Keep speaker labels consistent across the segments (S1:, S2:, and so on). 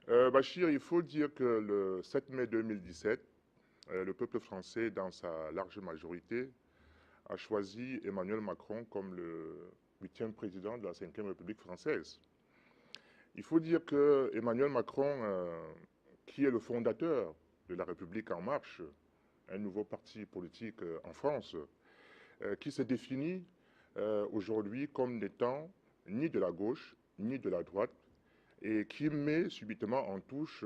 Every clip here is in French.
S1: Bachir, il faut dire que le 7 mai 2017, le peuple français, dans sa large majorité, a choisi Emmanuel Macron comme le 8e président de la 5e République française. Il faut dire que Emmanuel Macron, qui est le fondateur de la République en marche, un nouveau parti politique en France, qui se définit aujourd'hui comme n'étant ni de la gauche ni de la droite, et qui met subitement en touche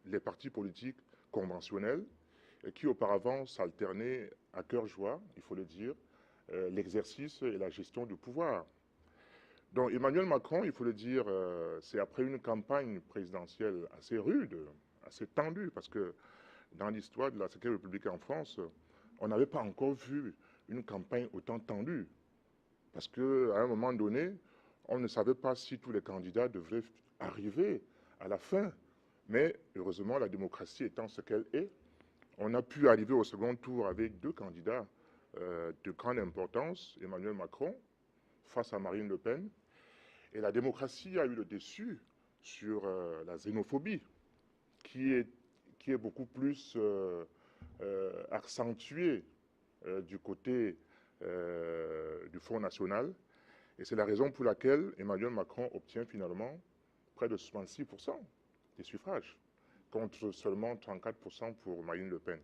S1: les partis politiques conventionnels qui auparavant s'alternaient à cœur joie, il faut le dire, l'exercice et la gestion du pouvoir. Donc Emmanuel Macron, il faut le dire, c'est après une campagne présidentielle assez rude, assez tendue, parce que dans l'histoire de la 5e République en France, on n'avait pas encore vu une campagne autant tendue. Parce qu'à un moment donné, on ne savait pas si tous les candidats devraient arriver à la fin. Mais heureusement, la démocratie étant ce qu'elle est, on a pu arriver au second tour avec deux candidats de grande importance, Emmanuel Macron face à Marine Le Pen. Et la démocratie a eu le dessus sur la xénophobie, qui est beaucoup plus accentuée du côté du Front National. Et c'est la raison pour laquelle Emmanuel Macron obtient finalement près de 66% des suffrages, contre seulement 34% pour Marine Le Pen.